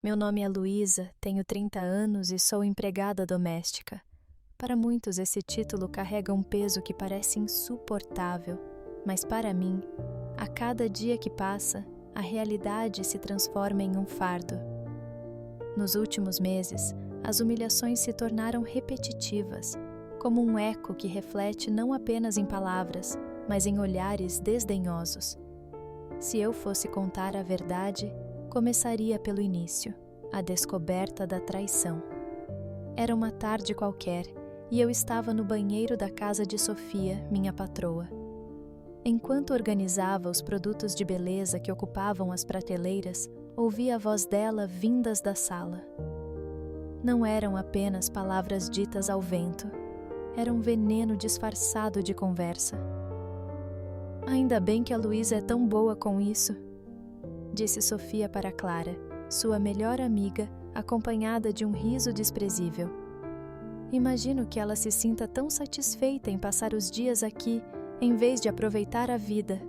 Meu nome é Luísa, tenho 30 anos e sou empregada doméstica. Para muitos, esse título carrega um peso que parece insuportável, mas para mim, a cada dia que passa, a realidade se transforma em um fardo. Nos últimos meses, as humilhações se tornaram repetitivas, como um eco que reflete não apenas em palavras, mas em olhares desdenhosos. Se eu fosse contar a verdade, começaria pelo início, a descoberta da traição. Era uma tarde qualquer e eu estava no banheiro da casa de Sofia, minha patroa. Enquanto organizava os produtos de beleza que ocupavam as prateleiras, ouvi a voz dela vindas da sala. Não eram apenas palavras ditas ao vento, era um veneno disfarçado de conversa. Ainda bem que a Luísa é tão boa com isso, disse Sofia para Clara, sua melhor amiga, acompanhada de um riso desprezível. Imagino que ela se sinta tão satisfeita em passar os dias aqui, em vez de aproveitar a vida.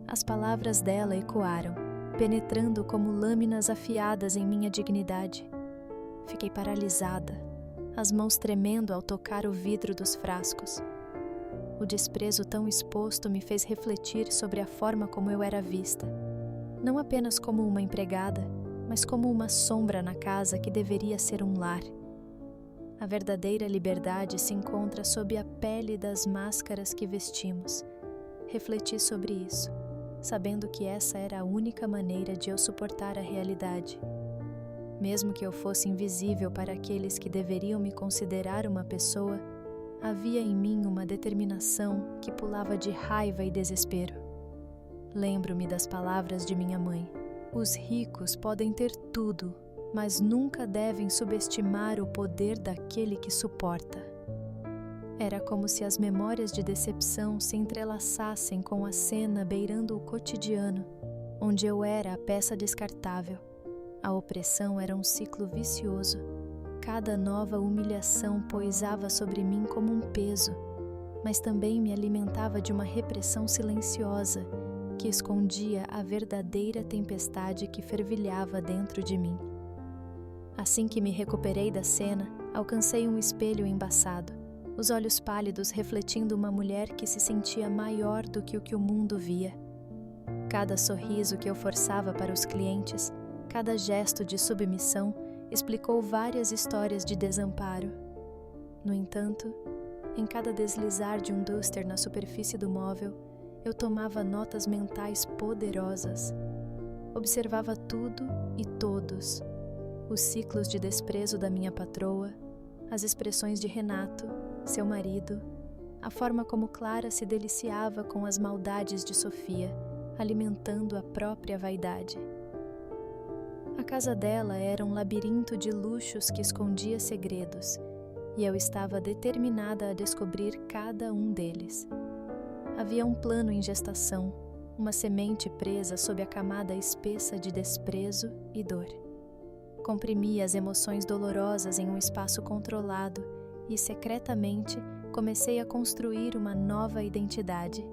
As palavras dela ecoaram, penetrando como lâminas afiadas em minha dignidade. Fiquei paralisada, as mãos tremendo ao tocar o vidro dos frascos. O desprezo tão exposto me fez refletir sobre a forma como eu era vista. Não apenas como uma empregada, mas como uma sombra na casa que deveria ser um lar. A verdadeira liberdade se encontra sob a pele das máscaras que vestimos. Refleti sobre isso, sabendo que essa era a única maneira de eu suportar a realidade. Mesmo que eu fosse invisível para aqueles que deveriam me considerar uma pessoa, havia em mim uma determinação que pulava de raiva e desespero. Lembro-me das palavras de minha mãe. Os ricos podem ter tudo, mas nunca devem subestimar o poder daquele que suporta. Era como se as memórias de decepção se entrelaçassem com a cena beirando o cotidiano, onde eu era a peça descartável. A opressão era um ciclo vicioso. Cada nova humilhação poisava sobre mim como um peso, mas também me alimentava de uma repressão silenciosa que escondia a verdadeira tempestade que fervilhava dentro de mim. Assim que me recuperei da cena, alcancei um espelho embaçado, os olhos pálidos refletindo uma mulher que se sentia maior do que o mundo via. Cada sorriso que eu forçava para os clientes, cada gesto de submissão, explicou várias histórias de desamparo. No entanto, em cada deslizar de um duster na superfície do móvel, eu tomava notas mentais poderosas. Observava tudo e todos, os ciclos de desprezo da minha patroa, as expressões de Renato, seu marido, a forma como Clara se deliciava com as maldades de Sofia, alimentando a própria vaidade. A casa dela era um labirinto de luxos que escondia segredos, e eu estava determinada a descobrir cada um deles. Havia um plano em gestação, uma semente presa sob a camada espessa de desprezo e dor. Comprimia as emoções dolorosas em um espaço controlado e, secretamente, comecei a construir uma nova identidade.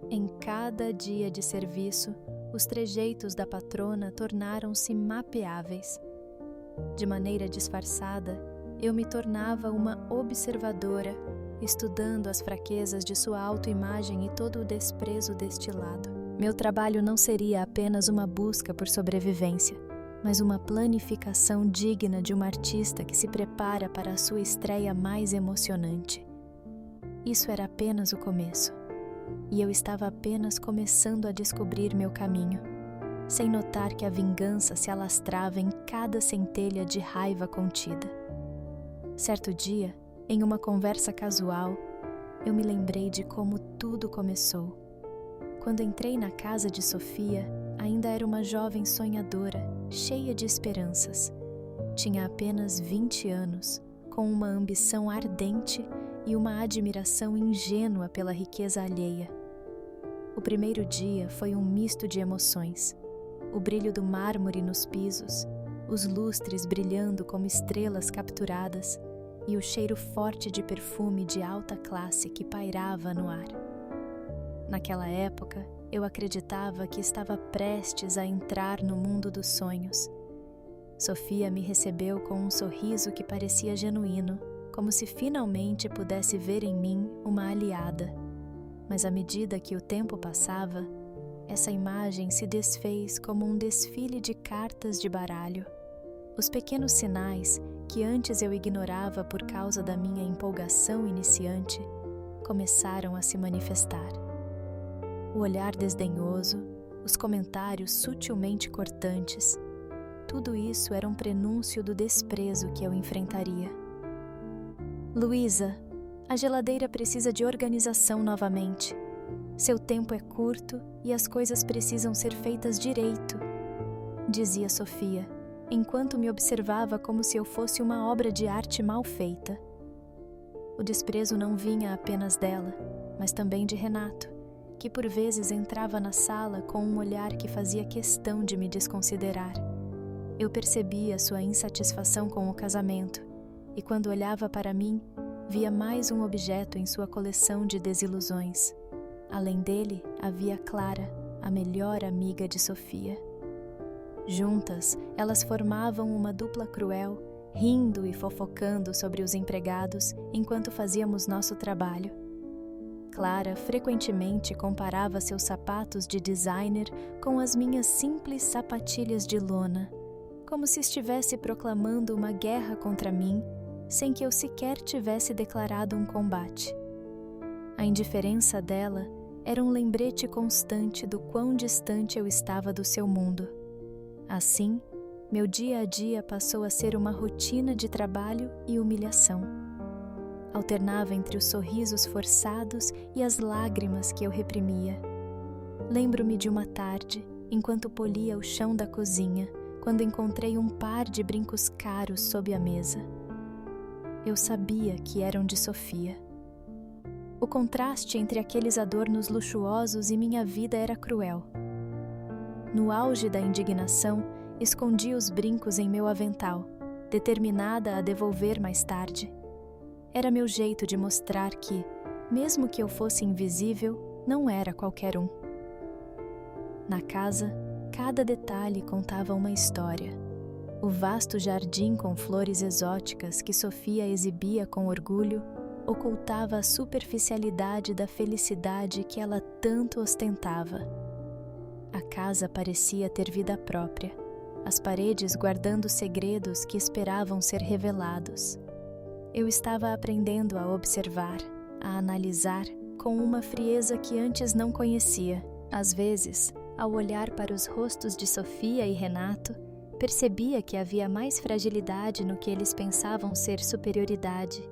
Em cada dia de serviço, os trejeitos da patrona tornaram-se mapeáveis. De maneira disfarçada, eu me tornava uma observadora, estudando as fraquezas de sua autoimagem e todo o desprezo destilado. Meu trabalho não seria apenas uma busca por sobrevivência, mas uma planificação digna de uma artista que se prepara para a sua estreia mais emocionante. Isso era apenas o começo. E eu estava apenas começando a descobrir meu caminho, sem notar que a vingança se alastrava em cada centelha de raiva contida. Certo dia, em uma conversa casual, eu me lembrei de como tudo começou. Quando entrei na casa de Sofia, ainda era uma jovem sonhadora, cheia de esperanças. Tinha apenas 20 anos, com uma ambição ardente e uma admiração ingênua pela riqueza alheia. O primeiro dia foi um misto de emoções. O brilho do mármore nos pisos, os lustres brilhando como estrelas capturadas e o cheiro forte de perfume de alta classe que pairava no ar. Naquela época, eu acreditava que estava prestes a entrar no mundo dos sonhos. Sofia me recebeu com um sorriso que parecia genuíno, como se finalmente pudesse ver em mim uma aliada. Mas à medida que o tempo passava, essa imagem se desfez como um desfile de cartas de baralho. Os pequenos sinais que antes eu ignorava por causa da minha empolgação iniciante começaram a se manifestar. O olhar desdenhoso, os comentários sutilmente cortantes, tudo isso era um prenúncio do desprezo que eu enfrentaria. Luísa, a geladeira precisa de organização novamente. Seu tempo é curto e as coisas precisam ser feitas direito, dizia Sofia, enquanto me observava como se eu fosse uma obra de arte mal feita. O desprezo não vinha apenas dela, mas também de Renato, que por vezes entrava na sala com um olhar que fazia questão de me desconsiderar. Eu percebia sua insatisfação com o casamento, e quando olhava para mim, via mais um objeto em sua coleção de desilusões. Além dele, havia Clara, a melhor amiga de Sofia. Juntas, elas formavam uma dupla cruel, rindo e fofocando sobre os empregados enquanto fazíamos nosso trabalho. Clara frequentemente comparava seus sapatos de designer com as minhas simples sapatilhas de lona, como se estivesse proclamando uma guerra contra mim, sem que eu sequer tivesse declarado um combate. A indiferença dela era um lembrete constante do quão distante eu estava do seu mundo. Assim, meu dia a dia passou a ser uma rotina de trabalho e humilhação. Alternava entre os sorrisos forçados e as lágrimas que eu reprimia. Lembro-me de uma tarde, enquanto polia o chão da cozinha, quando encontrei um par de brincos caros sob a mesa. Eu sabia que eram de Sofia. O contraste entre aqueles adornos luxuosos e minha vida era cruel. No auge da indignação, escondi os brincos em meu avental, determinada a devolver mais tarde. Era meu jeito de mostrar que, mesmo que eu fosse invisível, não era qualquer um. Na casa, cada detalhe contava uma história. O vasto jardim com flores exóticas que Sofia exibia com orgulho ocultava a superficialidade da felicidade que ela tanto ostentava. A casa parecia ter vida própria, as paredes guardando segredos que esperavam ser revelados. Eu estava aprendendo a observar, a analisar com uma frieza que antes não conhecia. Às vezes, ao olhar para os rostos de Sofia e Renato, percebia que havia mais fragilidade no que eles pensavam ser superioridade.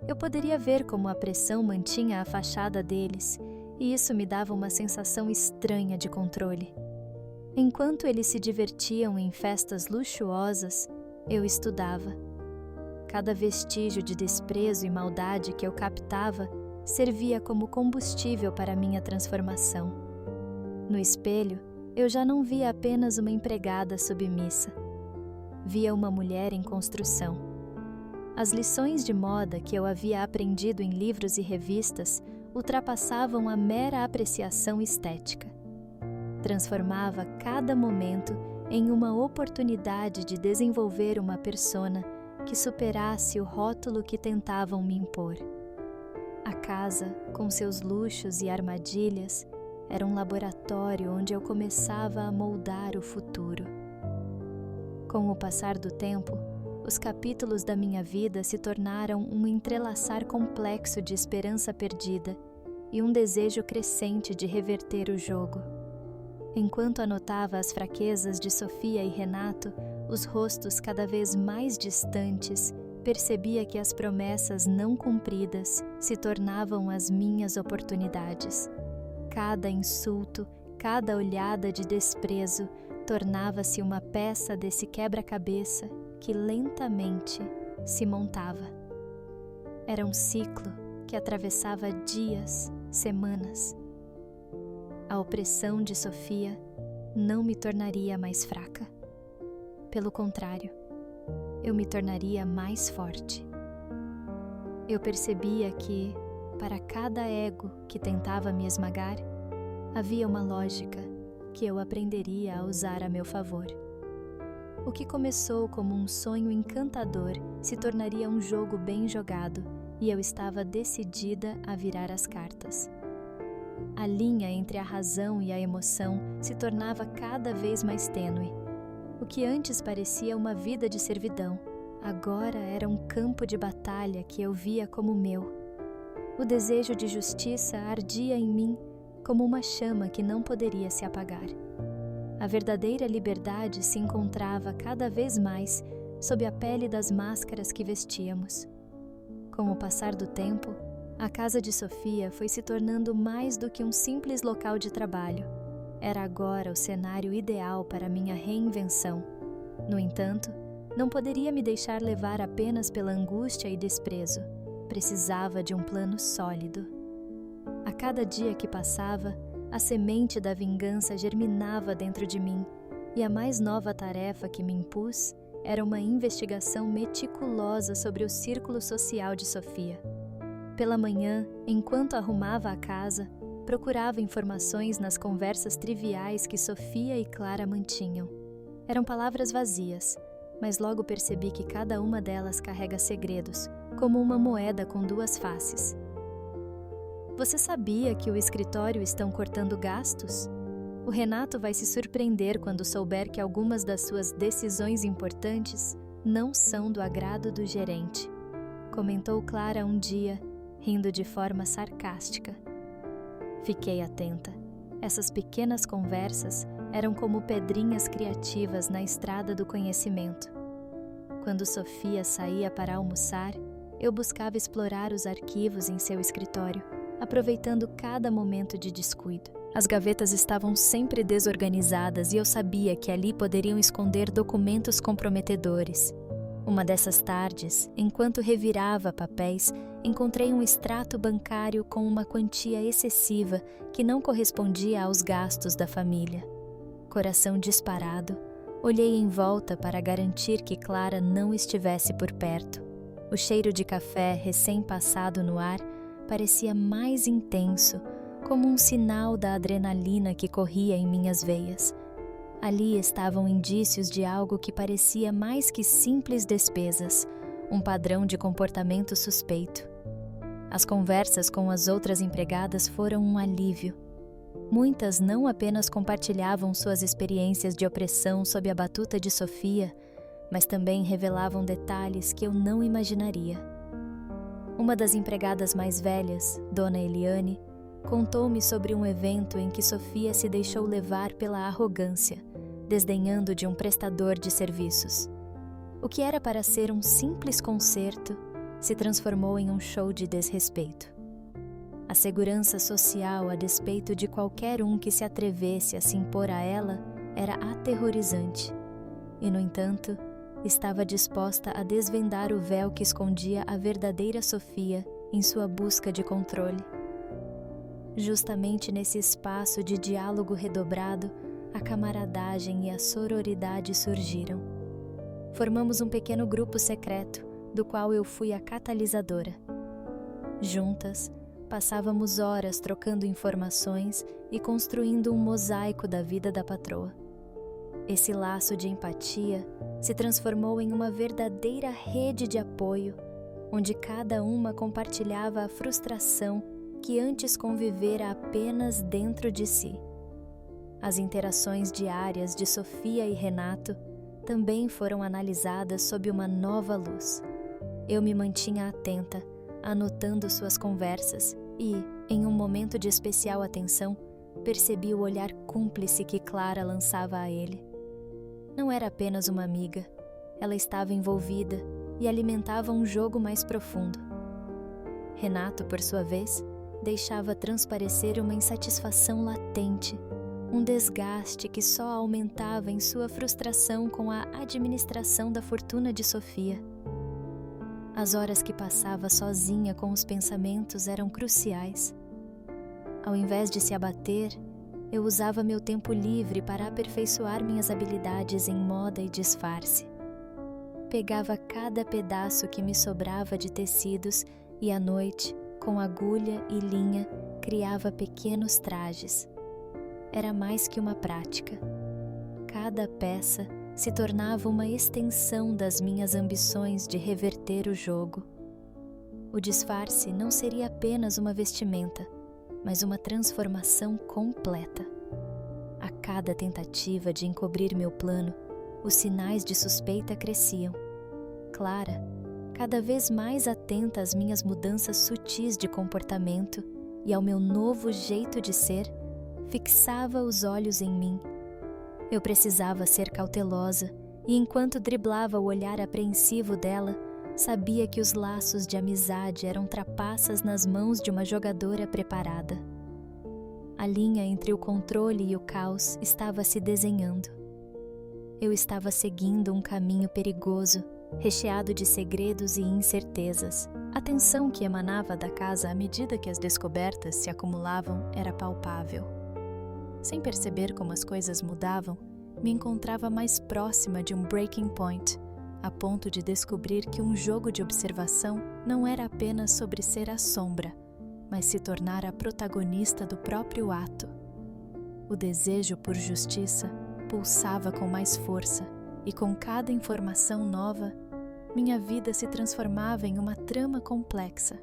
Eu poderia ver como a pressão mantinha a fachada deles, e isso me dava uma sensação estranha de controle. Enquanto eles se divertiam em festas luxuosas, eu estudava. Cada vestígio de desprezo e maldade que eu captava servia como combustível para minha transformação. No espelho, eu já não via apenas uma empregada submissa. Via uma mulher em construção. As lições de moda que eu havia aprendido em livros e revistas ultrapassavam a mera apreciação estética. Transformava cada momento em uma oportunidade de desenvolver uma persona que superasse o rótulo que tentavam me impor. A casa, com seus luxos e armadilhas, era um laboratório onde eu começava a moldar o futuro. Com o passar do tempo, os capítulos da minha vida se tornaram um entrelaçar complexo de esperança perdida e um desejo crescente de reverter o jogo. Enquanto anotava as fraquezas de Sofia e Renato, os rostos cada vez mais distantes, percebia que as promessas não cumpridas se tornavam as minhas oportunidades. Cada insulto, cada olhada de desprezo tornava-se uma peça desse quebra-cabeça que lentamente se montava. Era um ciclo que atravessava dias, semanas. A opressão de Sofia não me tornaria mais fraca. Pelo contrário, eu me tornaria mais forte. Eu percebia que, para cada ego que tentava me esmagar, havia uma lógica que eu aprenderia a usar a meu favor. O que começou como um sonho encantador se tornaria um jogo bem jogado, e eu estava decidida a virar as cartas. A linha entre a razão e a emoção se tornava cada vez mais tênue. O que antes parecia uma vida de servidão, agora era um campo de batalha que eu via como meu. O desejo de justiça ardia em mim como uma chama que não poderia se apagar. A verdadeira liberdade se encontrava cada vez mais sob a pele das máscaras que vestíamos. Com o passar do tempo, a casa de Sofia foi se tornando mais do que um simples local de trabalho. Era agora o cenário ideal para minha reinvenção. No entanto, não poderia me deixar levar apenas pela angústia e desprezo. Precisava de um plano sólido. A cada dia que passava, a semente da vingança germinava dentro de mim, e a mais nova tarefa que me impus era uma investigação meticulosa sobre o círculo social de Sofia. Pela manhã, enquanto arrumava a casa, procurava informações nas conversas triviais que Sofia e Clara mantinham. Eram palavras vazias, mas logo percebi que cada uma delas carrega segredos, como uma moeda com duas faces. Você sabia que o escritório estão cortando gastos? O Renato vai se surpreender quando souber que algumas das suas decisões importantes não são do agrado do gerente, comentou Clara um dia, rindo de forma sarcástica. Fiquei atenta. Essas pequenas conversas eram como pedrinhas criativas na estrada do conhecimento. Quando Sofia saía para almoçar, eu buscava explorar os arquivos em seu escritório, aproveitando cada momento de descuido. As gavetas estavam sempre desorganizadas e eu sabia que ali poderiam esconder documentos comprometedores. Uma dessas tardes, enquanto revirava papéis, encontrei um extrato bancário com uma quantia excessiva que não correspondia aos gastos da família. Coração disparado, olhei em volta para garantir que Clara não estivesse por perto. O cheiro de café recém-passado no ar parecia mais intenso, como um sinal da adrenalina que corria em minhas veias. Ali estavam indícios de algo que parecia mais que simples despesas, um padrão de comportamento suspeito. As conversas com as outras empregadas foram um alívio. Muitas não apenas compartilhavam suas experiências de opressão sob a batuta de Sofia, mas também revelavam detalhes que eu não imaginaria. Uma das empregadas mais velhas, Dona Eliane, contou-me sobre um evento em que Sofia se deixou levar pela arrogância, desdenhando de um prestador de serviços. O que era para ser um simples concerto se transformou em um show de desrespeito. A segurança social a despeito de qualquer um que se atrevesse a se impor a ela era aterrorizante. E, no entanto, estava disposta a desvendar o véu que escondia a verdadeira Sofia em sua busca de controle. Justamente nesse espaço de diálogo redobrado, a camaradagem e a sororidade surgiram. Formamos um pequeno grupo secreto, do qual eu fui a catalisadora. Juntas, passávamos horas trocando informações e construindo um mosaico da vida da patroa. Esse laço de empatia se transformou em uma verdadeira rede de apoio, onde cada uma compartilhava a frustração que antes convivera apenas dentro de si. As interações diárias de Sofia e Renato também foram analisadas sob uma nova luz. Eu me mantinha atenta, anotando suas conversas e, em um momento de especial atenção, percebi o olhar cúmplice que Clara lançava a ele. Não era apenas uma amiga, ela estava envolvida e alimentava um jogo mais profundo. Renato, por sua vez, deixava transparecer uma insatisfação latente, um desgaste que só aumentava em sua frustração com a administração da fortuna de Sofia. As horas que passava sozinha com os pensamentos eram cruciais. Ao invés de se abater, eu usava meu tempo livre para aperfeiçoar minhas habilidades em moda e disfarce. Pegava cada pedaço que me sobrava de tecidos e à noite, com agulha e linha, criava pequenos trajes. Era mais que uma prática. Cada peça se tornava uma extensão das minhas ambições de reverter o jogo. O disfarce não seria apenas uma vestimenta, mas uma transformação completa. A cada tentativa de encobrir meu plano, os sinais de suspeita cresciam. Clara, cada vez mais atenta às minhas mudanças sutis de comportamento e ao meu novo jeito de ser, fixava os olhos em mim. Eu precisava ser cautelosa e, enquanto driblava o olhar apreensivo dela, sabia que os laços de amizade eram trapaças nas mãos de uma jogadora preparada. A linha entre o controle e o caos estava se desenhando. Eu estava seguindo um caminho perigoso, recheado de segredos e incertezas. A tensão que emanava da casa à medida que as descobertas se acumulavam era palpável. Sem perceber como as coisas mudavam, me encontrava mais próxima de um breaking point, a ponto de descobrir que um jogo de observação não era apenas sobre ser a sombra, mas se tornar a protagonista do próprio ato. O desejo por justiça pulsava com mais força, e com cada informação nova, minha vida se transformava em uma trama complexa.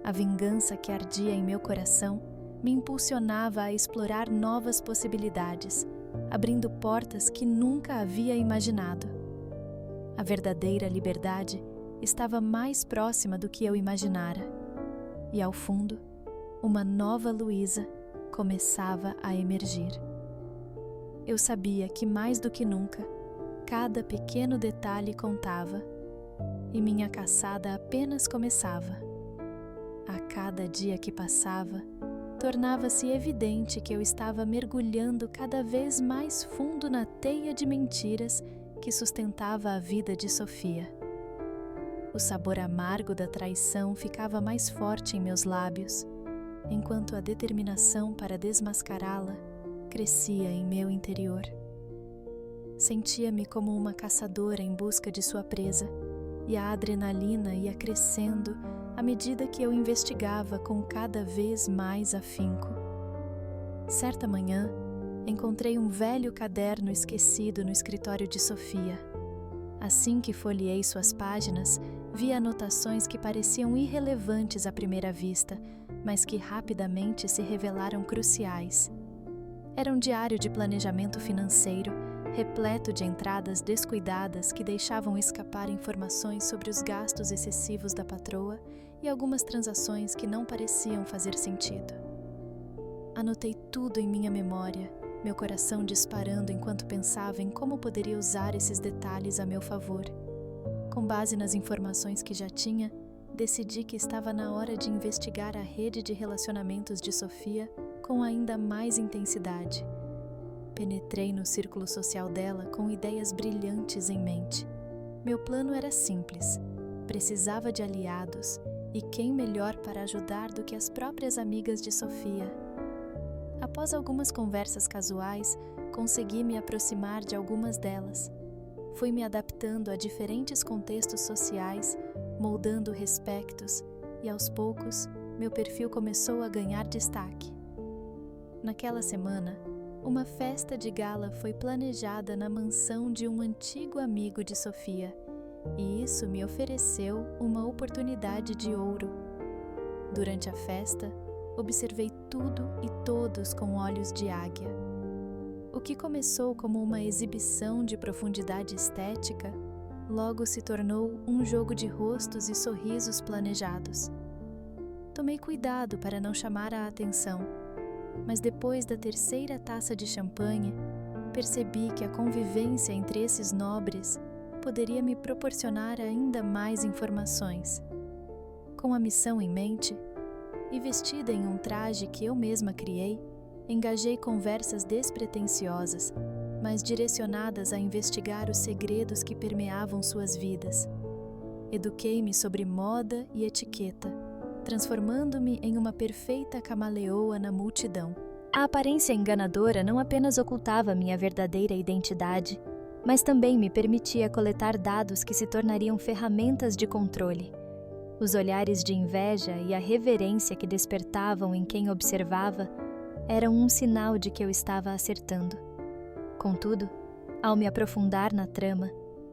A vingança que ardia em meu coração me impulsionava a explorar novas possibilidades, abrindo portas que nunca havia imaginado. A verdadeira liberdade estava mais próxima do que eu imaginara, e ao fundo, uma nova Luísa começava a emergir. Eu sabia que mais do que nunca, cada pequeno detalhe contava, e minha caçada apenas começava. A cada dia que passava, tornava-se evidente que eu estava mergulhando cada vez mais fundo na teia de mentiras que sustentava a vida de Sofia. O sabor amargo da traição ficava mais forte em meus lábios, enquanto a determinação para desmascará-la crescia em meu interior. Sentia-me como uma caçadora em busca de sua presa, e a adrenalina ia crescendo à medida que eu investigava com cada vez mais afinco. Certa manhã, encontrei um velho caderno esquecido no escritório de Sofia. Assim que folheei suas páginas, vi anotações que pareciam irrelevantes à primeira vista, mas que rapidamente se revelaram cruciais. Era um diário de planejamento financeiro, repleto de entradas descuidadas que deixavam escapar informações sobre os gastos excessivos da patroa e algumas transações que não pareciam fazer sentido. Anotei tudo em minha memória, meu coração disparando enquanto pensava em como poderia usar esses detalhes a meu favor. Com base nas informações que já tinha, decidi que estava na hora de investigar a rede de relacionamentos de Sofia com ainda mais intensidade. Penetrei no círculo social dela com ideias brilhantes em mente. Meu plano era simples. Precisava de aliados, e quem melhor para ajudar do que as próprias amigas de Sofia? Após algumas conversas casuais, consegui me aproximar de algumas delas. Fui me adaptando a diferentes contextos sociais, moldando respectos, e aos poucos, meu perfil começou a ganhar destaque. Naquela semana, uma festa de gala foi planejada na mansão de um antigo amigo de Sofia, e isso me ofereceu uma oportunidade de ouro. Durante a festa, observei tudo e todos com olhos de águia. O que começou como uma exibição de profundidade estética, logo se tornou um jogo de rostos e sorrisos planejados. Tomei cuidado para não chamar a atenção, mas depois da terceira taça de champanhe, percebi que a convivência entre esses nobres poderia me proporcionar ainda mais informações. Com a missão em mente, e vestida em um traje que eu mesma criei, engajei conversas despretensiosas, mas direcionadas a investigar os segredos que permeavam suas vidas. Eduquei-me sobre moda e etiqueta, transformando-me em uma perfeita camaleoa na multidão. A aparência enganadora não apenas ocultava minha verdadeira identidade, mas também me permitia coletar dados que se tornariam ferramentas de controle. Os olhares de inveja e a reverência que despertavam em quem observava eram um sinal de que eu estava acertando. Contudo, Ao me aprofundar na trama,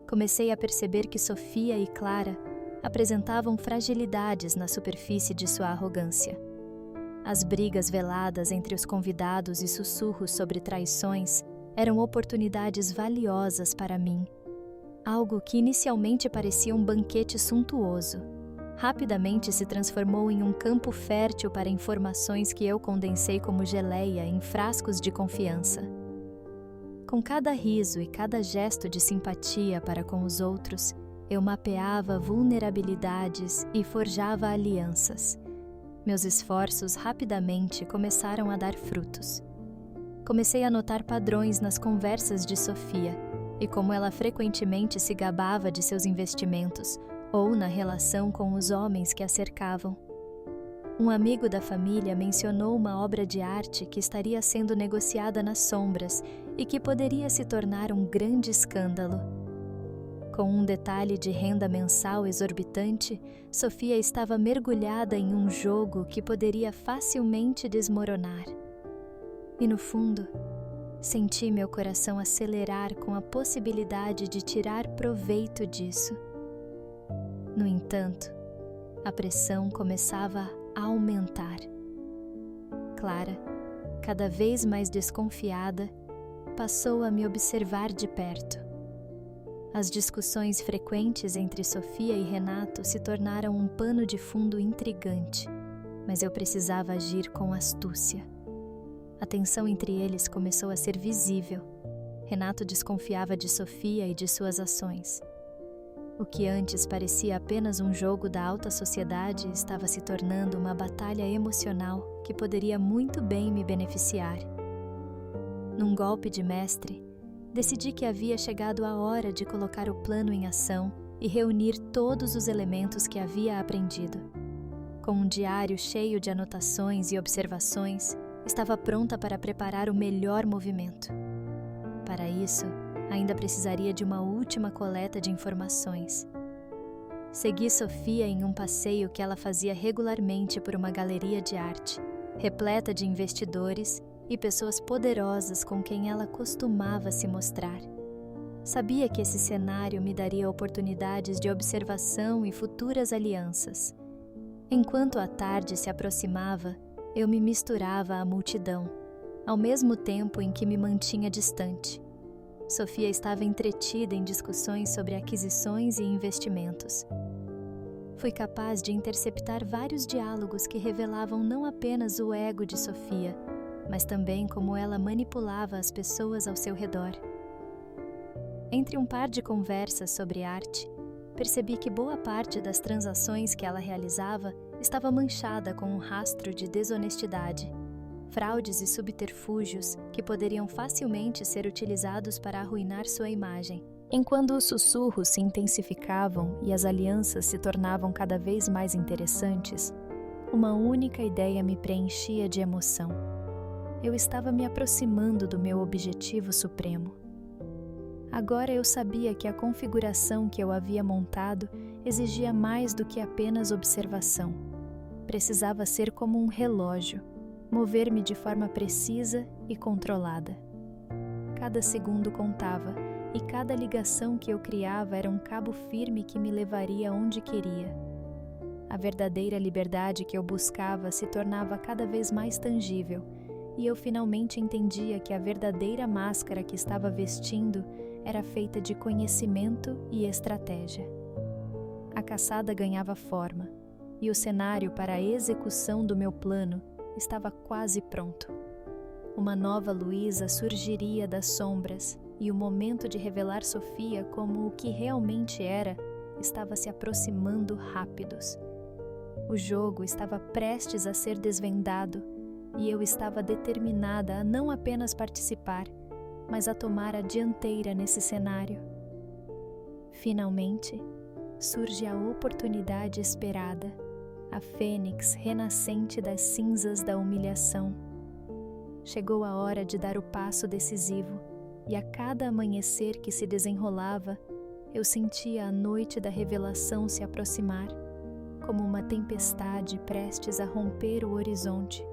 comecei a perceber que Sofia e Clara apresentavam fragilidades na superfície de sua arrogância. As brigas veladas entre os convidados e sussurros sobre traições eram oportunidades valiosas para mim. Algo que inicialmente parecia um banquete suntuoso, rapidamente se transformou em um campo fértil para informações que eu condensei como geleia em frascos de confiança. Com cada riso e cada gesto de simpatia para com os outros, eu mapeava vulnerabilidades e forjava alianças. Meus esforços rapidamente começaram a dar frutos. Comecei a notar padrões nas conversas de Sofia e como ela frequentemente se gabava de seus investimentos ou na relação com os homens que a cercavam. Um amigo da família mencionou uma obra de arte que estaria sendo negociada nas sombras e que poderia se tornar um grande escândalo. Com um detalhe de renda mensal exorbitante, Sofia estava mergulhada em um jogo que poderia facilmente desmoronar. E no fundo, senti meu coração acelerar com a possibilidade de tirar proveito disso. No entanto, a pressão começava a aumentar. Clara, cada vez mais desconfiada, passou a me observar de perto. As discussões frequentes entre Sofia e Renato se tornaram um pano de fundo intrigante, mas eu precisava agir com astúcia. A tensão entre eles começou a ser visível. Renato desconfiava de Sofia e de suas ações. O que antes parecia apenas um jogo da alta sociedade estava se tornando uma batalha emocional que poderia muito bem me beneficiar. Num golpe de mestre, decidi que havia chegado a hora de colocar o plano em ação e reunir todos os elementos que havia aprendido. Com um diário cheio de anotações e observações, estava pronta para preparar o melhor movimento. Para isso, ainda precisaria de uma última coleta de informações. Segui Sofia em um passeio que ela fazia regularmente por uma galeria de arte, repleta de investidores e pessoas poderosas com quem ela costumava se mostrar. Sabia que esse cenário me daria oportunidades de observação e futuras alianças. Enquanto a tarde se aproximava, eu me misturava à multidão, ao mesmo tempo em que me mantinha distante. Sofia estava entretida em discussões sobre aquisições e investimentos. Fui capaz de interceptar vários diálogos que revelavam não apenas o ego de Sofia, mas também como ela manipulava as pessoas ao seu redor. Entre um par de conversas sobre arte, percebi que boa parte das transações que ela realizava estava manchada com um rastro de desonestidade, fraudes e subterfúgios que poderiam facilmente ser utilizados para arruinar sua imagem. Enquanto os sussurros se intensificavam e as alianças se tornavam cada vez mais interessantes, uma única ideia me preenchia de emoção. Eu estava me aproximando do meu objetivo supremo. Agora eu sabia que a configuração que eu havia montado exigia mais do que apenas observação. Precisava ser como um relógio, mover-me de forma precisa e controlada. Cada segundo contava, e cada ligação que eu criava era um cabo firme que me levaria onde queria. A verdadeira liberdade que eu buscava se tornava cada vez mais tangível, e eu finalmente entendia que a verdadeira máscara que estava vestindo era feita de conhecimento e estratégia. A caçada ganhava forma, e o cenário para a execução do meu plano estava quase pronto. Uma nova Luísa surgiria das sombras, e o momento de revelar Sofia como o que realmente era estava se aproximando rápidos. O jogo estava prestes a ser desvendado, e eu estava determinada a não apenas participar, mas a tomar a dianteira nesse cenário. Finalmente, surge a oportunidade esperada, a fênix renascente das cinzas da humilhação. Chegou a hora de dar o passo decisivo, e a cada amanhecer que se desenrolava, eu sentia a noite da revelação se aproximar, como uma tempestade prestes a romper o horizonte.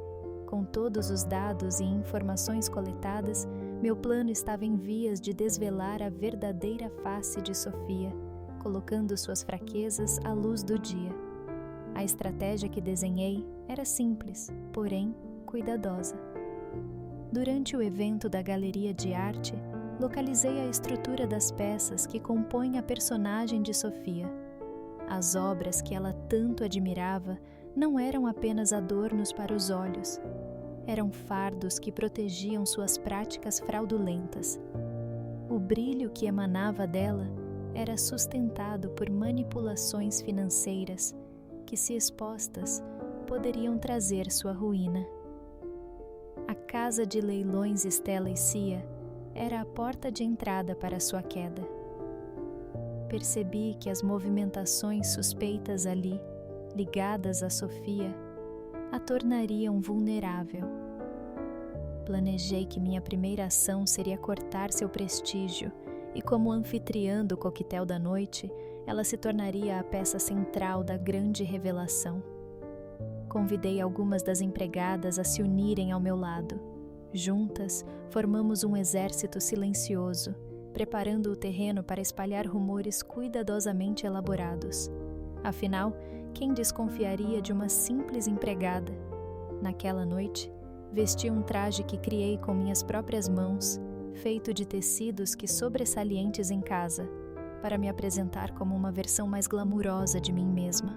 Com todos os dados e informações coletadas, Meu plano estava em vias de desvelar a verdadeira face de Sofia, colocando suas fraquezas à luz do dia. A estratégia que desenhei era simples, porém cuidadosa. Durante o evento da Galeria de Arte, localizei a estrutura das peças que compõem a personagem de Sofia. As obras que ela tanto admirava não eram apenas adornos para os olhos, eram fardos que protegiam suas práticas fraudulentas. O brilho que emanava dela era sustentado por manipulações financeiras que, se expostas, poderiam trazer sua ruína. A casa de leilões Stella e Cia era a porta de entrada para sua queda. Percebi que as movimentações suspeitas ali, ligadas a Sofia, a tornariam vulnerável. Planejei que minha primeira ação seria cortar seu prestígio e, como anfitriã do coquetel da noite, ela se tornaria a peça central da grande revelação. Convidei algumas das empregadas a se unirem ao meu lado. Juntas, formamos um exército silencioso, preparando o terreno para espalhar rumores cuidadosamente elaborados. Afinal, quem desconfiaria de uma simples empregada? Naquela noite, vesti um traje que criei com minhas próprias mãos, feito de tecidos que sobressalentes em casa, para me apresentar como uma versão mais glamurosa de mim mesma.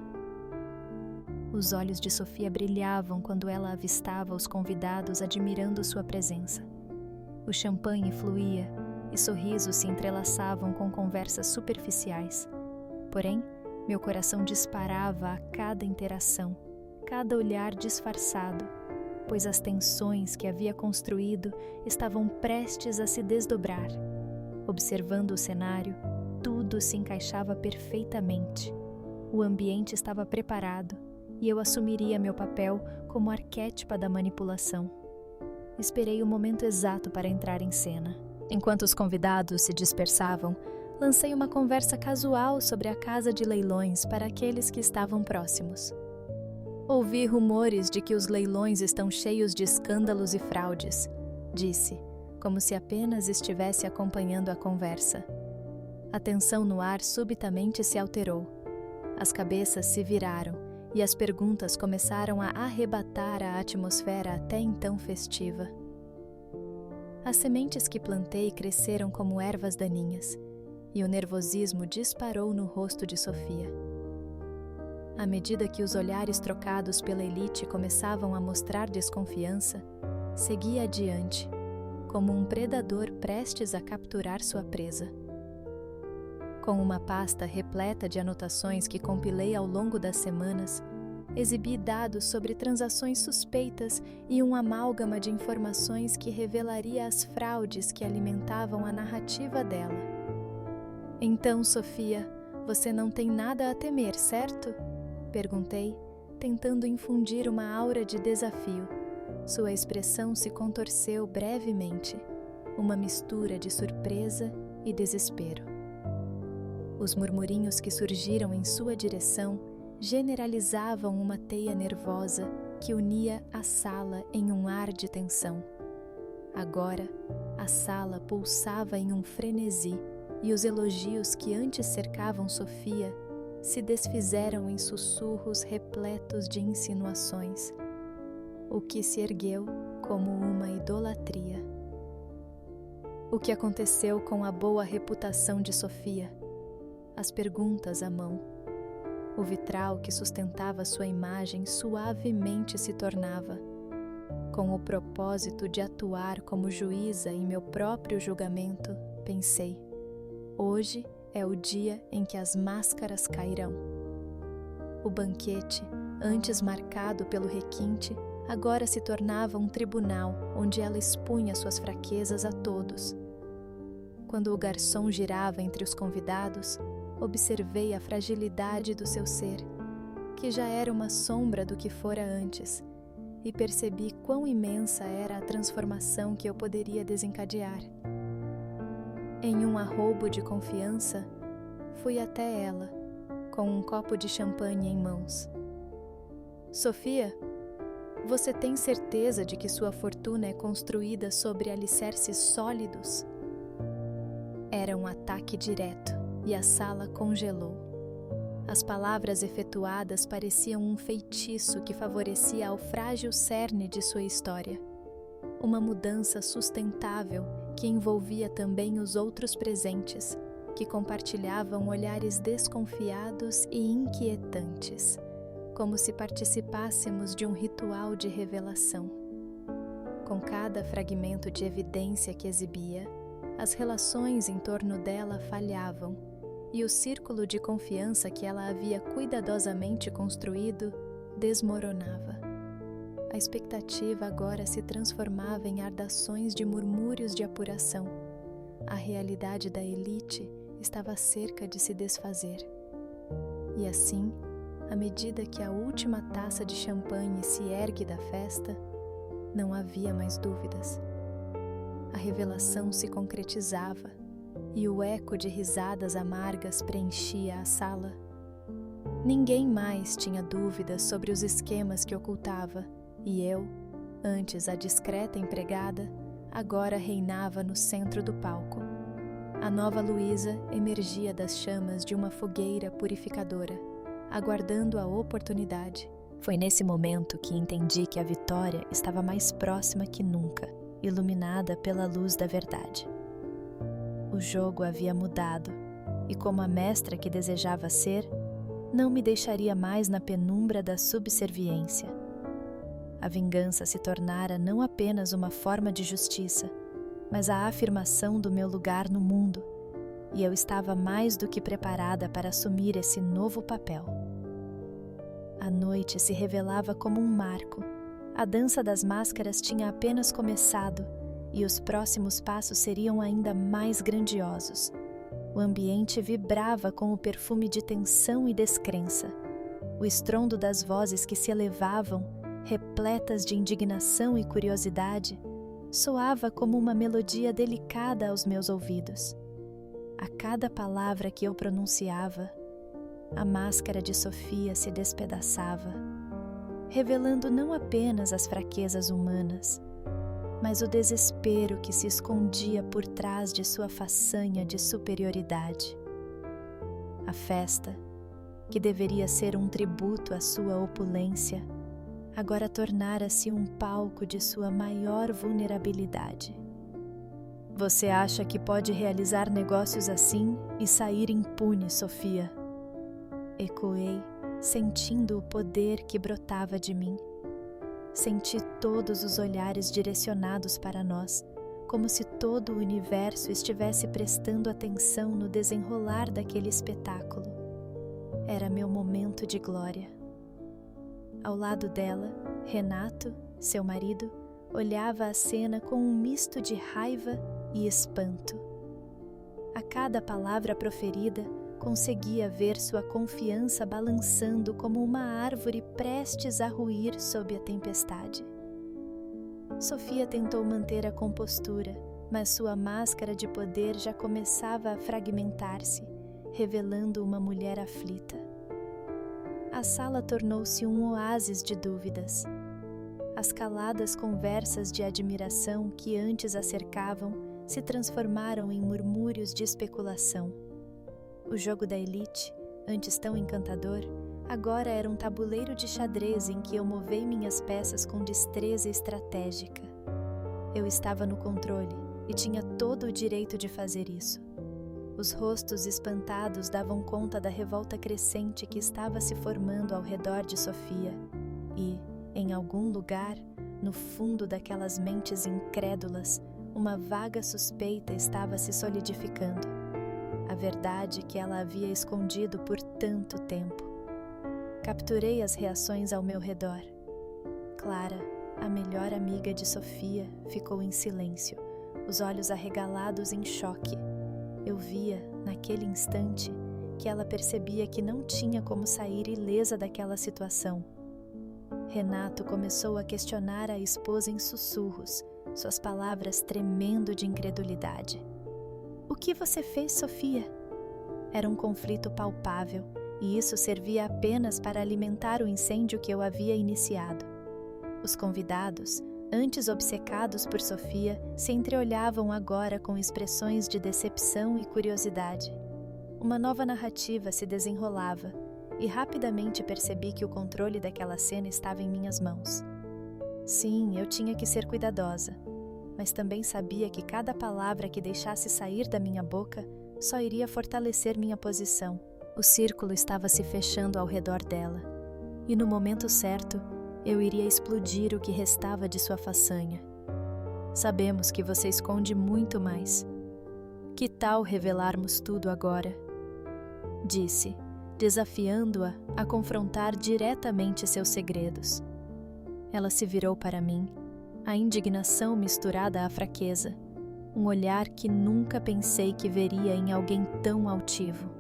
Os olhos de Sofia brilhavam quando ela avistava os convidados admirando sua presença. O champanhe fluía e sorrisos se entrelaçavam com conversas superficiais. Porém, meu coração disparava a cada interação, cada olhar disfarçado, pois as tensões que havia construído estavam prestes a se desdobrar. Observando o cenário, tudo se encaixava perfeitamente. O ambiente estava preparado e eu assumiria meu papel como arquétipa da manipulação. Esperei o momento exato para entrar em cena. Enquanto os convidados se dispersavam, lancei uma conversa casual sobre a casa de leilões para aqueles que estavam próximos. Ouvi rumores de que os leilões estão cheios de escândalos e fraudes, disse, como se apenas estivesse acompanhando a conversa. A tensão no ar subitamente se alterou. As cabeças se viraram e as perguntas começaram a arrebatar a atmosfera até então festiva. As sementes que plantei cresceram como ervas daninhas, e o nervosismo disparou no rosto de Sofia. À medida que os olhares trocados pela elite começavam a mostrar desconfiança, seguia adiante, como um predador prestes a capturar sua presa. Com uma pasta repleta de anotações que compilei ao longo das semanas, exibi dados sobre transações suspeitas e um amálgama de informações que revelaria as fraudes que alimentavam a narrativa dela. Então, Sofia, você não tem nada a temer, certo? Perguntei, tentando infundir uma aura de desafio. Sua expressão se contorceu brevemente, uma mistura de surpresa e desespero. Os murmurinhos que surgiram em sua direção generalizavam uma teia nervosa que unia a sala em um ar de tensão. Agora, a sala pulsava em um frenesi e os elogios que antes cercavam Sofia se desfizeram em sussurros repletos de insinuações, o que se ergueu como uma idolatria. O que aconteceu com a boa reputação de Sofia? As perguntas à mão. O vitral que sustentava sua imagem suavemente se tornava. Com o propósito de atuar como juíza em meu próprio julgamento, pensei: hoje é o dia em que as máscaras cairão. O banquete, antes marcado pelo requinte, agora se tornava um tribunal onde ela expunha suas fraquezas a todos. Quando o garçom girava entre os convidados, observei a fragilidade do seu ser, que já era uma sombra do que fora antes, e percebi quão imensa era a transformação que eu poderia desencadear. Em um arroubo de confiança, fui até ela, com um copo de champanhe em mãos. Sofia, Você tem certeza de que sua fortuna é construída sobre alicerces sólidos? Era um ataque direto e a sala congelou. As palavras efetuadas pareciam um feitiço que favorecia ao frágil cerne de sua história. Uma mudança sustentável que envolvia também os outros presentes, que compartilhavam olhares desconfiados e inquietantes, como se participássemos de um ritual de revelação. Com cada fragmento de evidência que exibia, as relações em torno dela falhavam e o círculo de confiança que ela havia cuidadosamente construído desmoronava. A expectativa agora se transformava em ardações de murmúrios de apuração. A realidade da elite estava cerca de se desfazer. E assim, à medida que a última taça de champanhe se ergue da festa, não havia mais dúvidas. A revelação se concretizava e o eco de risadas amargas preenchia a sala. Ninguém mais tinha dúvidas sobre os esquemas que ocultava, e eu, antes a discreta empregada, agora reinava no centro do palco. A nova Luísa emergia das chamas de uma fogueira purificadora, aguardando a oportunidade. Foi nesse momento que entendi que a vitória estava mais próxima que nunca, iluminada pela luz da verdade. O jogo havia mudado, e como a mestra que desejava ser, não me deixaria mais na penumbra da subserviência. A vingança se tornara não apenas uma forma de justiça, mas a afirmação do meu lugar no mundo, e eu estava mais do que preparada para assumir esse novo papel. A noite se revelava como um marco. A dança das máscaras tinha apenas começado, e os próximos passos seriam ainda mais grandiosos. O ambiente vibrava com o perfume de tensão e descrença. O estrondo das vozes que se elevavam, repletas de indignação e curiosidade, soava como uma melodia delicada aos meus ouvidos. A cada palavra que eu pronunciava, a máscara de Sofia se despedaçava, revelando não apenas as fraquezas humanas, mas o desespero que se escondia por trás de sua façanha de superioridade. A festa, que deveria ser um tributo à sua opulência, agora tornara-se um palco de sua maior vulnerabilidade. Você acha que pode realizar negócios assim e sair impune, Sofia? Ecoei, sentindo o poder que brotava de mim. Senti todos os olhares direcionados para nós, como se todo o universo estivesse prestando atenção no desenrolar daquele espetáculo. Era meu momento de glória. Ao lado dela, Renato, seu marido, olhava a cena com um misto de raiva e espanto. A cada palavra proferida, conseguia ver sua confiança balançando como uma árvore prestes a ruir sob a tempestade. Sofia tentou manter a compostura, mas sua máscara de poder já começava a fragmentar-se, revelando uma mulher aflita. A sala tornou-se um oásis de dúvidas. As caladas conversas de admiração que antes a cercavam se transformaram em murmúrios de especulação. O jogo da elite, antes tão encantador, agora era um tabuleiro de xadrez em que eu movei minhas peças com destreza estratégica. Eu estava no controle e tinha todo o direito de fazer isso. Os rostos espantados davam conta da revolta crescente que estava se formando ao redor de Sofia e, em algum lugar, no fundo daquelas mentes incrédulas, uma vaga suspeita estava se solidificando. A verdade que ela havia escondido por tanto tempo. Capturei as reações ao meu redor. Clara, a melhor amiga de Sofia, ficou em silêncio, os olhos arregalados em choque. Eu via, naquele instante, que ela percebia que não tinha como sair ilesa daquela situação. Renato começou a questionar a esposa em sussurros, suas palavras tremendo de incredulidade. "O que você fez, Sofia?" Era um conflito palpável, e isso servia apenas para alimentar o incêndio que eu havia iniciado. Os convidados, antes obcecados por Sofia, se entreolhavam agora com expressões de decepção e curiosidade. Uma nova narrativa se desenrolava, e rapidamente percebi que o controle daquela cena estava em minhas mãos. Sim, eu tinha que ser cuidadosa, mas também sabia que cada palavra que deixasse sair da minha boca só iria fortalecer minha posição. O círculo estava se fechando ao redor dela, e no momento certo, eu iria explodir o que restava de sua façanha. Sabemos que você esconde muito mais. Que tal revelarmos tudo agora? Disse, desafiando-a a confrontar diretamente seus segredos. Ela se virou para mim, a indignação misturada à fraqueza, um olhar que nunca pensei que veria em alguém tão altivo.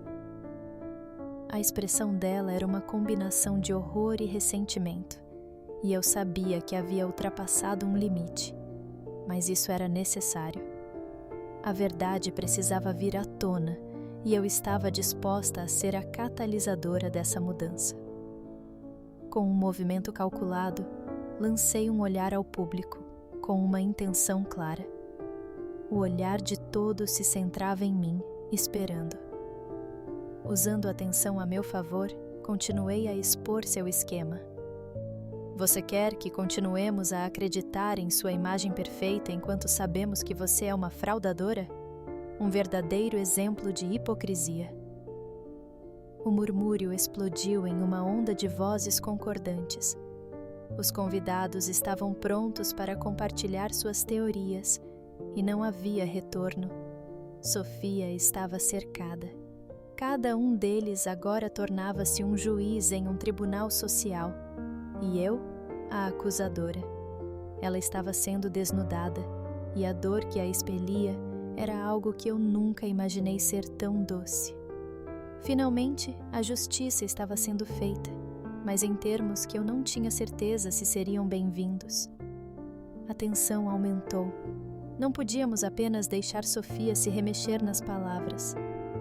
A expressão dela era uma combinação de horror e ressentimento, e eu sabia que havia ultrapassado um limite, mas isso era necessário. A verdade precisava vir à tona, e eu estava disposta a ser a catalisadora dessa mudança. Com um movimento calculado, lancei um olhar ao público, com uma intenção clara. O olhar de todos se centrava em mim, esperando. Usando a atenção a meu favor, continuei a expor seu esquema. Você quer que continuemos a acreditar em sua imagem perfeita enquanto sabemos que você é uma fraudadora? Um verdadeiro exemplo de hipocrisia. O murmúrio explodiu em uma onda de vozes concordantes. Os convidados estavam prontos para compartilhar suas teorias, e não havia retorno. Sofia estava cercada. Cada um deles agora tornava-se um juiz em um tribunal social, e eu, a acusadora. Ela estava sendo desnudada, e a dor que a expelia era algo que eu nunca imaginei ser tão doce. Finalmente, a justiça estava sendo feita, mas em termos que eu não tinha certeza se seriam bem-vindos. A tensão aumentou. Não podíamos apenas deixar Sofia se remexer nas palavras.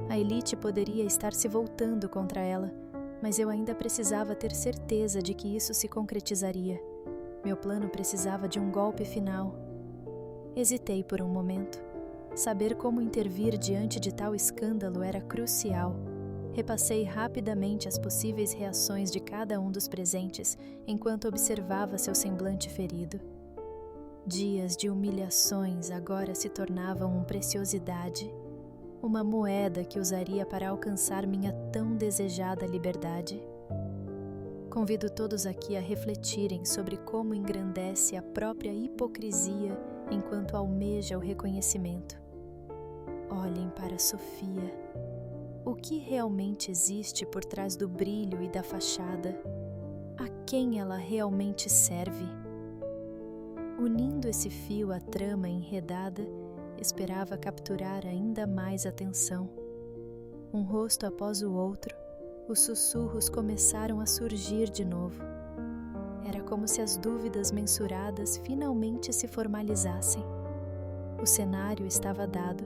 A elite poderia estar se voltando contra ela, mas eu ainda precisava ter certeza de que isso se concretizaria. Meu plano precisava de um golpe final. Hesitei por um momento. Saber como intervir diante de tal escândalo era crucial. Repassei rapidamente as possíveis reações de cada um dos presentes enquanto observava seu semblante ferido. Dias de humilhações agora se tornavam preciosidade, uma moeda que usaria para alcançar minha tão desejada liberdade. Convido todos aqui a refletirem sobre como engrandece a própria hipocrisia enquanto almeja o reconhecimento. Olhem para Sofia. O que realmente existe por trás do brilho e da fachada? A quem ela realmente serve? Unindo esse fio à trama enredada, esperava capturar ainda mais atenção. Um rosto após o outro, os sussurros começaram a surgir de novo. Era como se as dúvidas mensuradas finalmente se formalizassem. O cenário estava dado.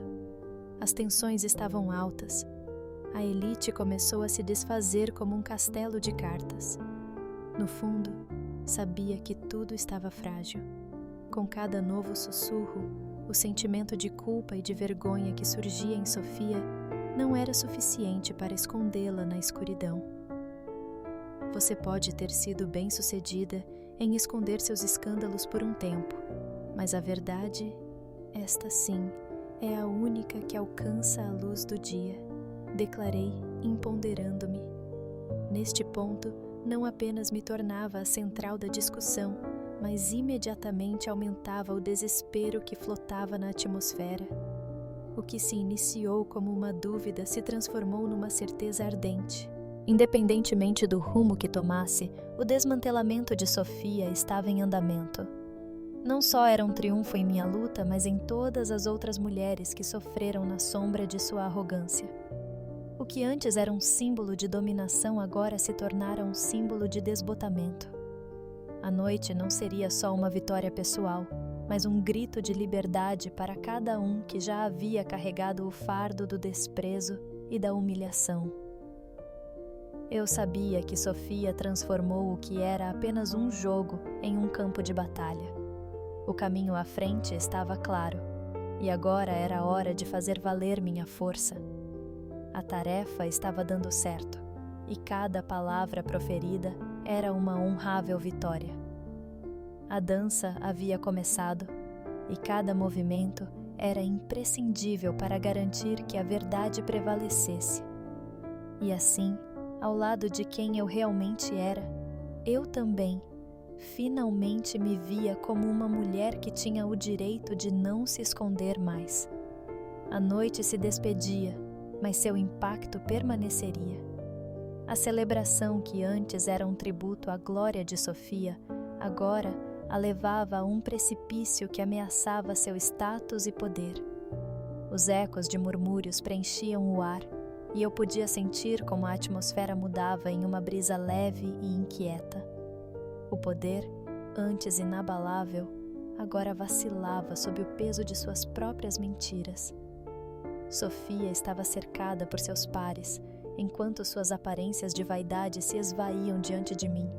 As tensões estavam altas. A elite começou a se desfazer como um castelo de cartas. No fundo, sabia que tudo estava frágil. Com cada novo sussurro, o sentimento de culpa e de vergonha que surgia em Sofia não era suficiente para escondê-la na escuridão. Você pode ter sido bem-sucedida em esconder seus escândalos por um tempo, mas a verdade, esta sim, é a única que alcança a luz do dia, declarei, empoderando-me. Neste ponto, não apenas me tornava a central da discussão, mas imediatamente aumentava o desespero que flotava na atmosfera. O que se iniciou como uma dúvida se transformou numa certeza ardente. Independentemente do rumo que tomasse, o desmantelamento de Sofia estava em andamento. Não só era um triunfo em minha luta, mas em todas as outras mulheres que sofreram na sombra de sua arrogância. O que antes era um símbolo de dominação agora se tornara um símbolo de desbotamento. A noite não seria só uma vitória pessoal, mas um grito de liberdade para cada um que já havia carregado o fardo do desprezo e da humilhação. Eu sabia que Sofia transformou o que era apenas um jogo em um campo de batalha. O caminho à frente estava claro, e agora era hora de fazer valer minha força. A tarefa estava dando certo, e cada palavra proferida era uma honrável vitória. A dança havia começado, e cada movimento era imprescindível para garantir que a verdade prevalecesse. E assim, ao lado de quem eu realmente era, eu também, finalmente me via como uma mulher que tinha o direito de não se esconder mais. A noite se despedia, mas seu impacto permaneceria. A celebração que antes era um tributo à glória de Sofia, agora a levava a um precipício que ameaçava seu status e poder. Os ecos de murmúrios preenchiam o ar, e eu podia sentir como a atmosfera mudava em uma brisa leve e inquieta. O poder, antes inabalável, agora vacilava sob o peso de suas próprias mentiras. Sofia estava cercada por seus pares, enquanto suas aparências de vaidade se esvaíam diante de mim,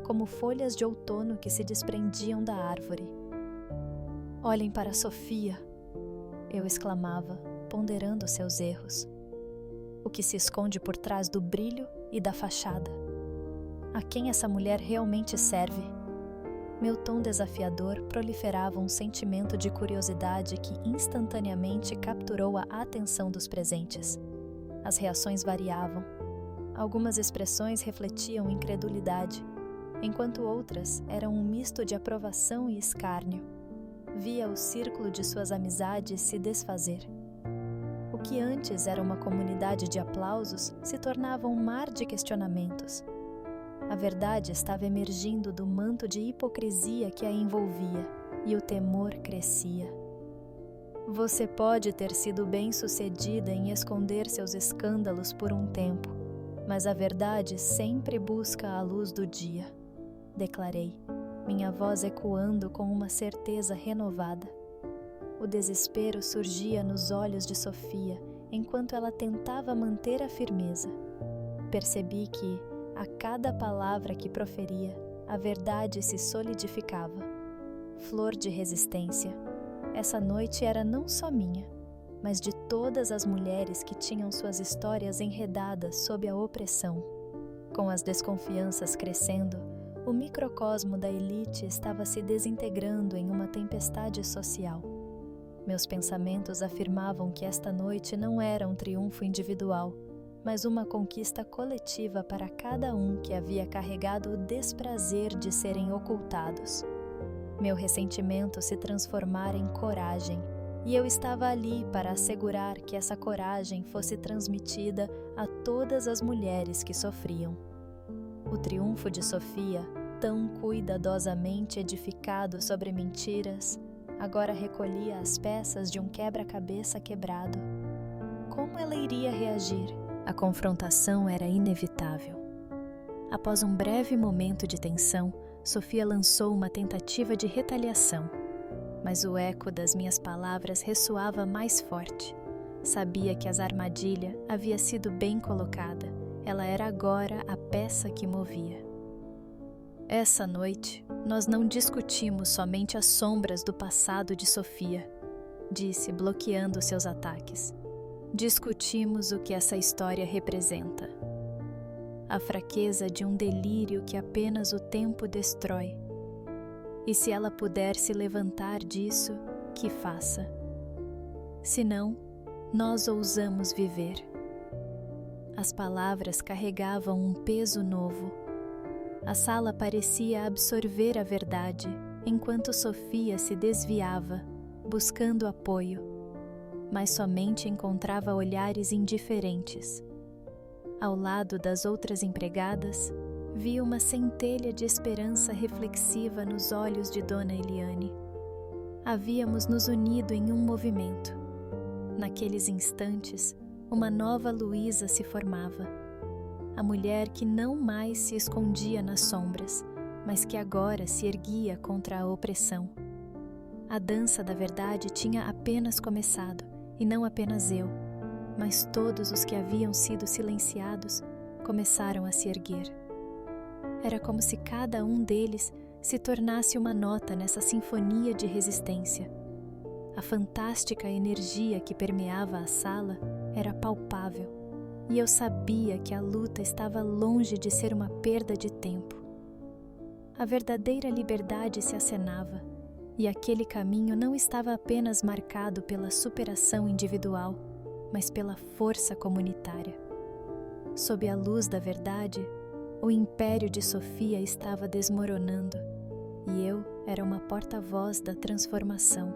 como folhas de outono que se desprendiam da árvore. "Olhem para Sofia!" eu exclamava, ponderando seus erros. O que se esconde por trás do brilho e da fachada? A quem essa mulher realmente serve? Meu tom desafiador proliferava um sentimento de curiosidade que instantaneamente capturou a atenção dos presentes. As reações variavam. Algumas expressões refletiam incredulidade, enquanto outras eram um misto de aprovação e escárnio. Via o círculo de suas amizades se desfazer. O que antes era uma comunidade de aplausos se tornava um mar de questionamentos. A verdade estava emergindo do manto de hipocrisia que a envolvia, e o temor crescia. Você pode ter sido bem-sucedida em esconder seus escândalos por um tempo, mas a verdade sempre busca a luz do dia, declarei, minha voz ecoando com uma certeza renovada. O desespero surgia nos olhos de Sofia enquanto ela tentava manter a firmeza. Percebi que, a cada palavra que proferia, a verdade se solidificava. Flor de resistência, essa noite era não só minha, mas de todas as mulheres que tinham suas histórias enredadas sob a opressão. Com as desconfianças crescendo, o microcosmo da elite estava se desintegrando em uma tempestade social. Meus pensamentos afirmavam que esta noite não era um triunfo individual, mas uma conquista coletiva para cada um que havia carregado o desprazer de serem ocultados. Meu ressentimento se transformara em coragem, e eu estava ali para assegurar que essa coragem fosse transmitida a todas as mulheres que sofriam. O triunfo de Sofia, tão cuidadosamente edificado sobre mentiras, agora recolhia as peças de um quebra-cabeça quebrado. Como ela iria reagir? A confrontação era inevitável. Após um breve momento de tensão, Sofia lançou uma tentativa de retaliação, mas o eco das minhas palavras ressoava mais forte. Sabia que a armadilha havia sido bem colocada. Ela era agora a peça que movia. Essa noite, nós não discutimos somente as sombras do passado de Sofia, disse, bloqueando seus ataques. Discutimos o que essa história representa. A fraqueza de um delírio que apenas o tempo destrói. E se ela puder se levantar disso, que faça. Se não, nós ousamos viver. As palavras carregavam um peso novo. A sala parecia absorver a verdade, enquanto Sofia se desviava, buscando apoio, mas somente encontrava olhares indiferentes. Ao lado das outras empregadas, vi uma centelha de esperança reflexiva nos olhos de Dona Eliane. Havíamos nos unido em um movimento. Naqueles instantes, uma nova Luísa se formava. A mulher que não mais se escondia nas sombras, mas que agora se erguia contra a opressão. A dança da verdade tinha apenas começado, e não apenas eu, mas todos os que haviam sido silenciados, começaram a se erguer. Era como se cada um deles se tornasse uma nota nessa sinfonia de resistência. A fantástica energia que permeava a sala era palpável, e eu sabia que a luta estava longe de ser uma perda de tempo. A verdadeira liberdade se acenava, e aquele caminho não estava apenas marcado pela superação individual, mas pela força comunitária. Sob a luz da verdade, o império de Sofia estava desmoronando, e eu era uma porta-voz da transformação.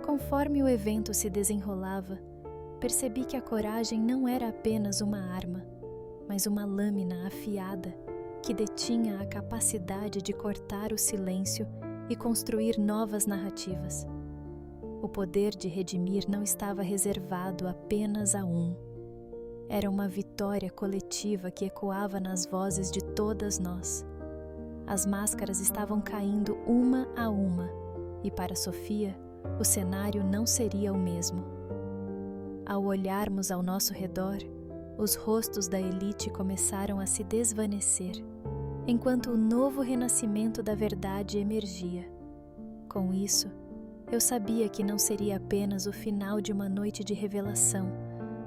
Conforme o evento se desenrolava, percebi que a coragem não era apenas uma arma, mas uma lâmina afiada que detinha a capacidade de cortar o silêncio e construir novas narrativas. O poder de redimir não estava reservado apenas a um. Era uma vitória coletiva que ecoava nas vozes de todas nós. As máscaras estavam caindo uma a uma, e para Sofia, o cenário não seria o mesmo. Ao olharmos ao nosso redor, os rostos da elite começaram a se desvanecer, enquanto o novo renascimento da verdade emergia. Com isso, eu sabia que não seria apenas o final de uma noite de revelação,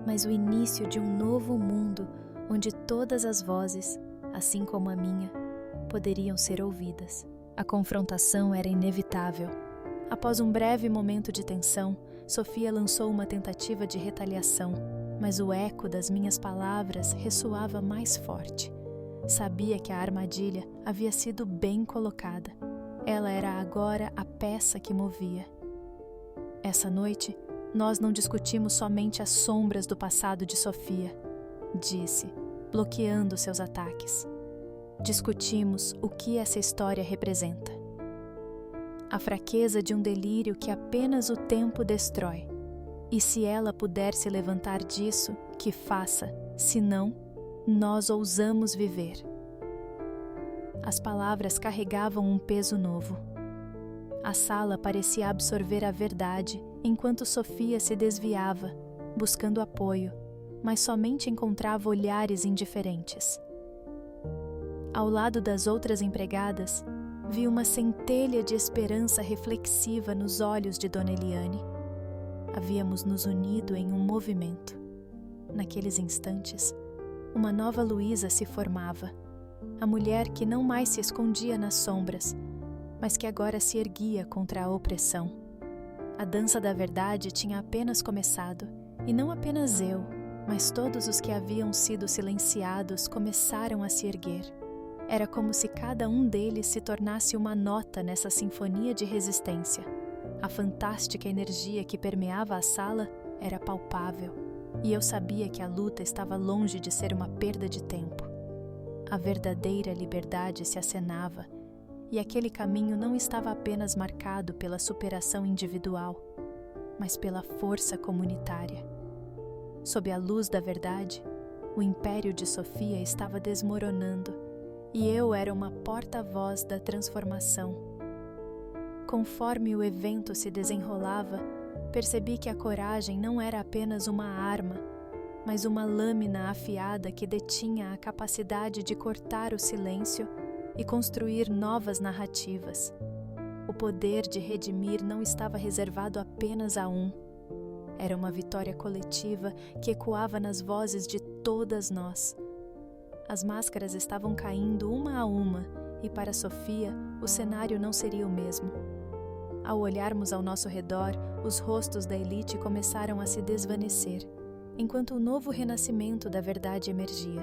mas o início de um novo mundo onde todas as vozes, assim como a minha, poderiam ser ouvidas. A confrontação era inevitável. Após um breve momento de tensão, Sofia lançou uma tentativa de retaliação, mas o eco das minhas palavras ressoava mais forte. Sabia que a armadilha havia sido bem colocada. Ela era agora a peça que movia. Essa noite, nós não discutimos somente as sombras do passado de Sofia, disse, bloqueando seus ataques. Discutimos o que essa história representa. A fraqueza de um delírio que apenas o tempo destrói. E se ela puder se levantar disso, que faça, senão, nós ousamos viver. As palavras carregavam um peso novo. A sala parecia absorver a verdade, enquanto Sofia se desviava, buscando apoio, mas somente encontrava olhares indiferentes. Ao lado das outras empregadas, vi uma centelha de esperança reflexiva nos olhos de Dona Eliane. Havíamos nos unido em um movimento. Naqueles instantes, uma nova Luísa se formava, a mulher que não mais se escondia nas sombras, mas que agora se erguia contra a opressão. A dança da verdade tinha apenas começado, e não apenas eu, mas todos os que haviam sido silenciados começaram a se erguer. Era como se cada um deles se tornasse uma nota nessa sinfonia de resistência. A fantástica energia que permeava a sala era palpável, e eu sabia que a luta estava longe de ser uma perda de tempo. A verdadeira liberdade se acenava, e aquele caminho não estava apenas marcado pela superação individual, mas pela força comunitária. Sob a luz da verdade, o império de Sofia estava desmoronando, e eu era uma porta-voz da transformação. Conforme o evento se desenrolava, percebi que a coragem não era apenas uma arma, mas uma lâmina afiada que detinha a capacidade de cortar o silêncio e construir novas narrativas. O poder de redimir não estava reservado apenas a um. Era uma vitória coletiva que ecoava nas vozes de todas nós. As máscaras estavam caindo uma a uma, e para Sofia, o cenário não seria o mesmo. Ao olharmos ao nosso redor, os rostos da elite começaram a se desvanecer, enquanto o novo renascimento da verdade emergia.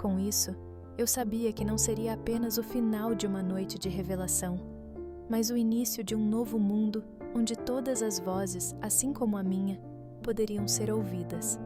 Com isso, eu sabia que não seria apenas o final de uma noite de revelação, mas o início de um novo mundo onde todas as vozes, assim como a minha, poderiam ser ouvidas.